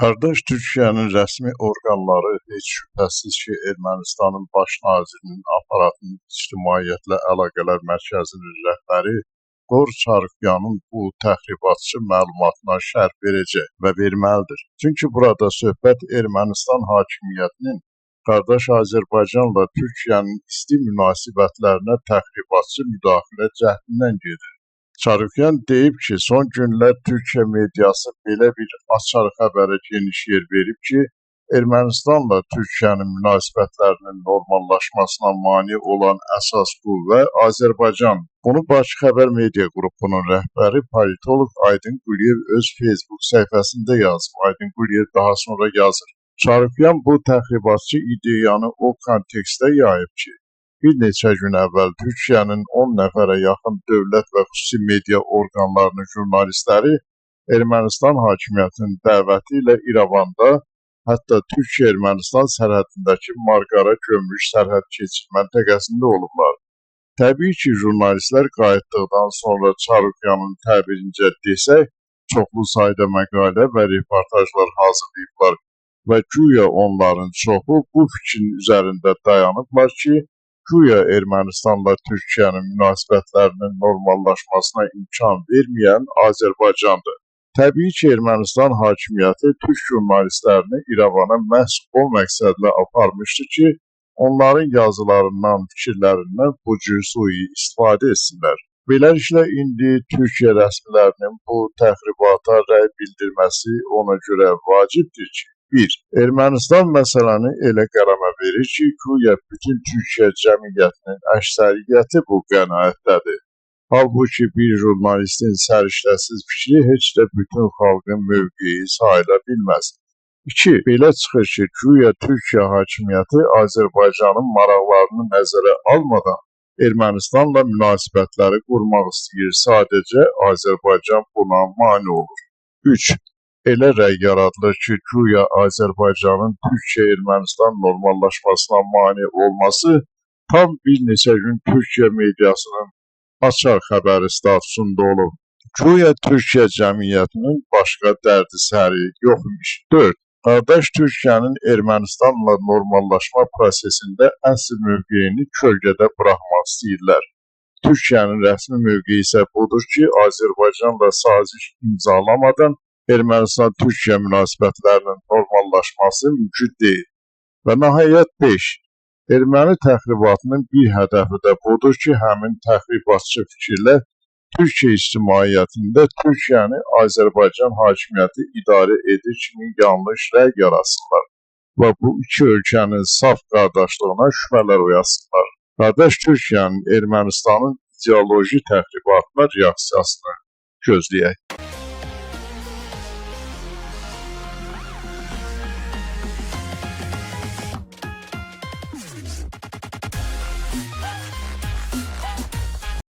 Qardaş Türkiyənin rəsmi orqanları heç şübhəsiz ki, Ermənistanın baş nazirinin aparatının ictimaiyyətlə əlaqələr mərkəzinin rəhbəri Qor Çarıkyanın bu təxribatçı məlumatına şərh verəcək və verməlidir. Çünki burada söhbət Ermənistan hakimiyyətinin qardaş Azərbaycanla Türkiyənin isti münasibətlərinə təxribatçı müdaxilə cəhdindən gedir. Çarıkyan deyib ki, son günlər Türkiyə mediası belə bir açar xəbərə geniş yer verib ki, Ermənistanla Türkiyənin münasibətlərinin normallaşmasına mane olan əsas qüvvə Azərbaycan. Bunu Bakı Xəbər Media qrupunun rəhbəri politolog Aydın Quliyev öz Facebook səhifəsində yazıb. Aydın Quliyev daha sonra yazır. Çarıkyan bu təxribatçı ideyanı o kontekstdə yayıb ki, bir neçə gün əvvəl Türkiyənin 10 nəfərə yaxın dövlət və xüsusi media orqanlarının jurnalistləri Ermənistan hakimiyyətinin dəvəti ilə İrəvanda, hətta Türkiyə-Ermənistan sərhədindəki Marqara gömrük sərhəd keçid məntəqəsində olublar. Təbii ki, jurnalistlər qayıtdıqdan sonra Çarıkyanın təbirincə desək, çoxlu sayda məqalə və reportajlar hazırlayıblar və güya onların çoxu bu fikrin üzərində dayanıblar ki, güya Ermənistanla Türkiyənin münasibətlərinin normallaşmasına imkan verməyən Azərbaycandır. Təbii ki, Ermənistan hakimiyyəti türk jurnalistlərini İrəvana məhz o məqsədlə aparmışdı ki, onların yazılarından, fikirlərindən bu cür sui-istifadə etsinlər. Beləliklə, indi Türkiyə rəsmilərinin bu təxribata rəy bildirməsi ona görə vacibdir ki, 1. Ermənistan məsələni elə qərara verir ki, güya bütün Türkiyə cəmiyyətinin əksəriyyəti bu qənaətdədir. Halbuki bir jurnalistin səriştəsiz fikri heç də bütün xalqın mövqeyi sayıla bilməz. 2. Belə çıxır ki, güya Türkiyə hakimiyyəti Azərbaycanın maraqlarını nəzərə almadan Ermənistanla münasibətləri qurmaq istəyir. Sadəcə Azərbaycan buna mane olur. 3. Elə rəy yaradılır ki, güya Azərbaycanın Türkiyə-Ermənistan normallaşmasına mane olması tam bir neçə gün Türkiyə mediasının açar xəbəri statusunda olub. Güya Türkiyə cəmiyyətinin başqa dərdi səri yox imiş. 4. Qardaş Türkiyənin Ermənistanla normallaşma prosesində əsl mövqeyini kölgədə buraxmaq istəyirlər. Türkiyənin rəsmi mövqeyi isə budur ki, Azərbaycanla saziş imzalamadan Ermənistan-Türkiyə münasibətlərinin normallaşması mümkün deyil. Və nəhayət 5. Erməni təxribatının bir hədəfi də budur ki, həmin təxribatçı fikirlər Türkiyə ictimaiyyətində Türkiyəni Azərbaycan hakimiyyəti idarə edir kimi yanlış rəy yaratsınlar və bu iki ölkənin saf qardaşlığına şübhələr oyatsınlar. Qardaş Türkiyənin Ermənistanın ideoloji təxribatına reaksiyasını gözləyək.